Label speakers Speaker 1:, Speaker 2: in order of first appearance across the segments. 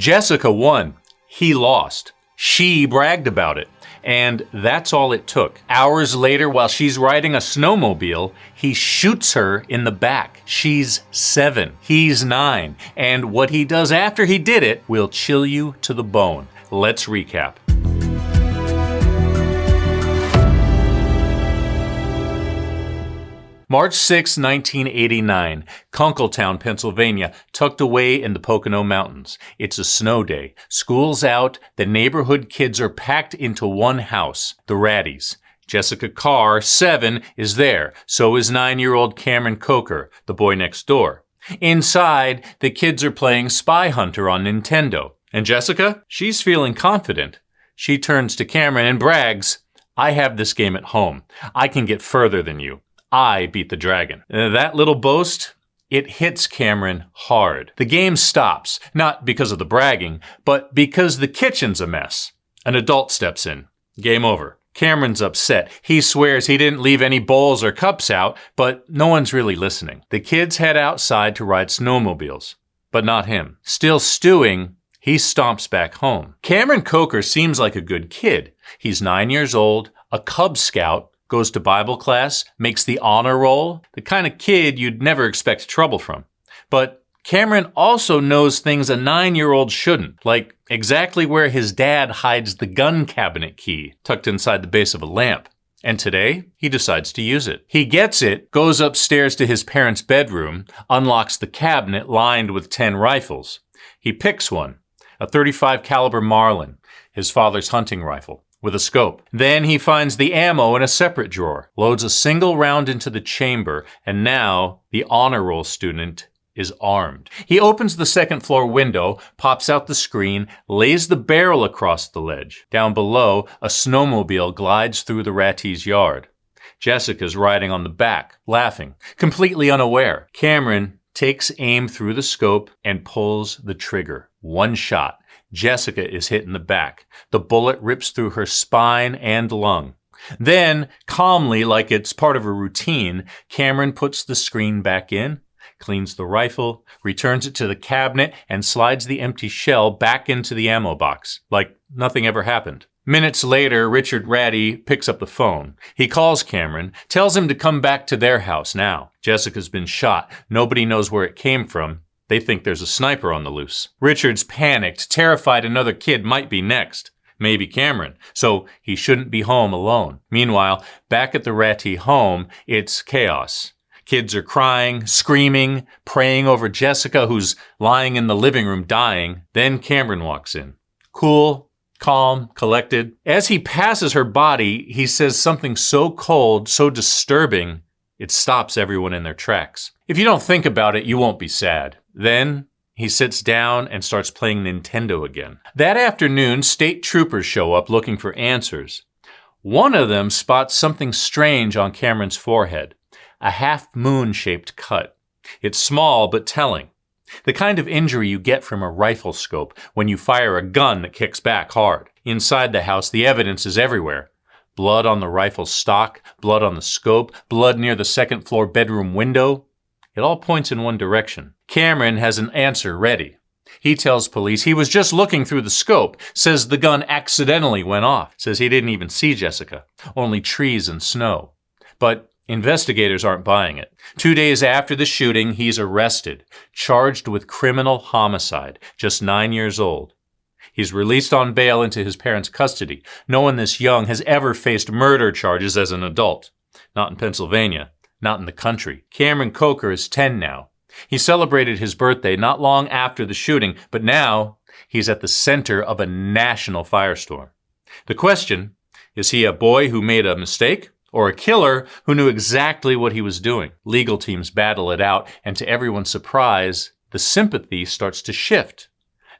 Speaker 1: Jessica won. He lost. She bragged about it. And that's all it took. Hours later, while she's riding a snowmobile, he shoots her in the back. She's 7. He's 9. And what he does after he did it will chill you to the bone. Let's recap. March 6, 1989, Kunkletown, Pennsylvania, tucked away in the Pocono Mountains. It's a snow day. School's out. The neighborhood kids are packed into one house, the Raddies. Jessica Carr, 7, is there. So is 9-year-old Cameron Kocher, the boy next door. Inside, the kids are playing Spy Hunter on Nintendo. And Jessica? She's feeling confident. She turns to Cameron and brags, "I have this game at home. I can get further than you. I beat the dragon." That little boast, it hits Cameron hard. The game stops, not because of the bragging, but because the kitchen's a mess. An adult steps in. Game over. Cameron's upset. He swears he didn't leave any bowls or cups out, but no one's really listening. The kids head outside to ride snowmobiles, but not him. Still stewing, he stomps back home. Cameron Kocher seems like a good kid. He's 9 years old, a Cub Scout, goes to Bible class, makes the honor roll, the kind of kid you'd never expect trouble from. But Cameron also knows things a 9-year-old shouldn't, like exactly where his dad hides the gun cabinet key tucked inside the base of a lamp. And today, he decides to use it. He gets it, goes upstairs to his parents' bedroom, unlocks the cabinet lined with 10 rifles. He picks one, a .35 caliber Marlin, his father's hunting rifle, with a scope. Then he finds the ammo in a separate drawer, loads a single round into the chamber, and now the honor roll student is armed. He opens the second-floor window, pops out the screen, lays the barrel across the ledge. Down below, a snowmobile glides through the Ratties' yard. Jessica's riding on the back, laughing, completely unaware. Cameron takes aim through the scope and pulls the trigger. One shot. Jessica is hit in the back. The bullet rips through her spine and lung. Then, calmly, like it's part of a routine, Cameron puts the screen back in, cleans the rifle, returns it to the cabinet, and slides the empty shell back into the ammo box, like nothing ever happened. Minutes later, Richard Ratty picks up the phone. He calls Cameron, tells him to come back to their house now. Jessica's been shot. Nobody knows where it came from. They think there's a sniper on the loose. Richard's panicked, terrified another kid might be next. Maybe Cameron. So he shouldn't be home alone. Meanwhile, back at the Ratty home, it's chaos. Kids are crying, screaming, praying over Jessica, who's lying in the living room dying. Then Cameron walks in. Cool, calm, collected. As he passes her body, he says something so cold, so disturbing, it stops everyone in their tracks. If you don't think about it, you won't be sad. Then he sits down and starts playing Nintendo again. That afternoon, state troopers show up looking for answers. One of them spots something strange on Cameron's forehead, a half-moon-shaped cut. It's small but telling. The kind of injury you get from a rifle scope when you fire a gun that kicks back hard. Inside the house, the evidence is everywhere. Blood on the rifle stock, blood on the scope, blood near the second-floor bedroom window. It all points in one direction. Cameron has an answer ready. He tells police he was just looking through the scope, says the gun accidentally went off, says he didn't even see Jessica, only trees and snow. But investigators aren't buying it. 2 days after the shooting, he's arrested, charged with criminal homicide, just 9 years old. He's released on bail into his parents' custody. No one this young has ever faced murder charges as an adult. Not in Pennsylvania. Not in the country. Cameron Kocher is 10 now. He celebrated his birthday not long after the shooting, but now he's at the center of a national firestorm. The question, is he a boy who made a mistake or a killer who knew exactly what he was doing? Legal teams battle it out, and to everyone's surprise, the sympathy starts to shift.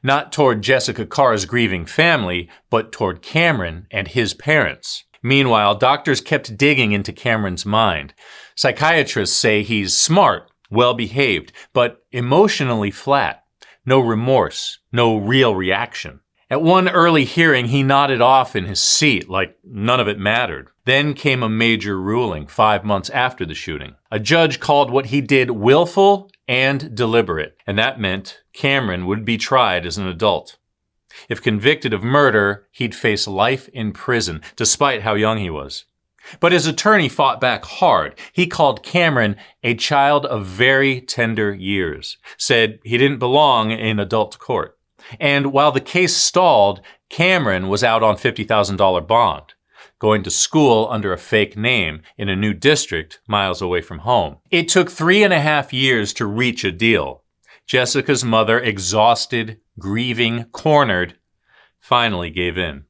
Speaker 1: Not toward Jessica Carr's grieving family, but toward Cameron and his parents. Meanwhile, doctors kept digging into Cameron's mind. Psychiatrists say he's smart, well-behaved, but emotionally flat. No remorse, no real reaction. At one early hearing, he nodded off in his seat like none of it mattered. Then came a major ruling 5 months after the shooting. A judge called what he did willful and deliberate, and that meant Cameron would be tried as an adult. If convicted of murder, he'd face life in prison, despite how young he was. But his attorney fought back hard. He called Cameron a child of very tender years, said he didn't belong in adult court. And while the case stalled, Cameron was out on $50,000 bond, going to school under a fake name in a new district miles away from home. It took 3.5 years to reach a deal. Jessica's mother, exhausted, grieving, cornered, finally gave in.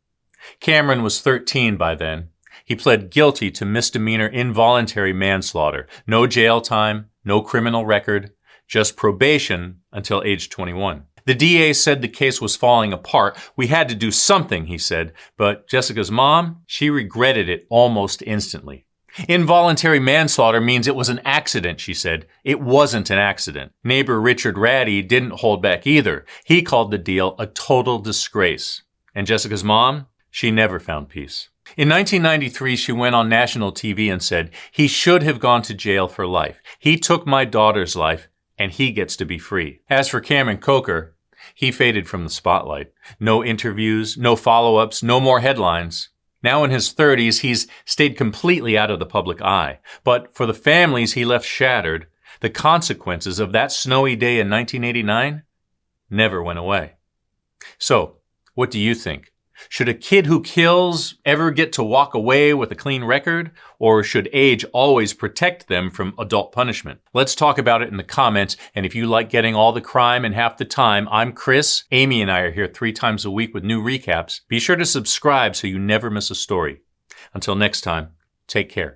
Speaker 1: Cameron was 13 by then. He pled guilty to misdemeanor involuntary manslaughter. No jail time, no criminal record, just probation until age 21. The DA said the case was falling apart. We had to do something, he said, but Jessica's mom, she regretted it almost instantly. Involuntary manslaughter means it was an accident, she said. It wasn't an accident. Neighbor Richard Ratty didn't hold back either. He called the deal a total disgrace. And Jessica's mom, she never found peace. In 1993, she went on national TV and said, "He should have gone to jail for life. He took my daughter's life, and he gets to be free." As for Cameron Kocher, he faded from the spotlight. No interviews, no follow-ups, no more headlines. Now in his 30s, he's stayed completely out of the public eye. But for the families he left shattered, the consequences of that snowy day in 1989 never went away. So, what do you think? Should a kid who kills ever get to walk away with a clean record? Or should age always protect them from adult punishment? Let's talk about it in the comments. And if you like getting all the crime in half the time, I'm Chris. Amy and I are here 3 times a week with new recaps. Be sure to subscribe so you never miss a story. Until next time, take care.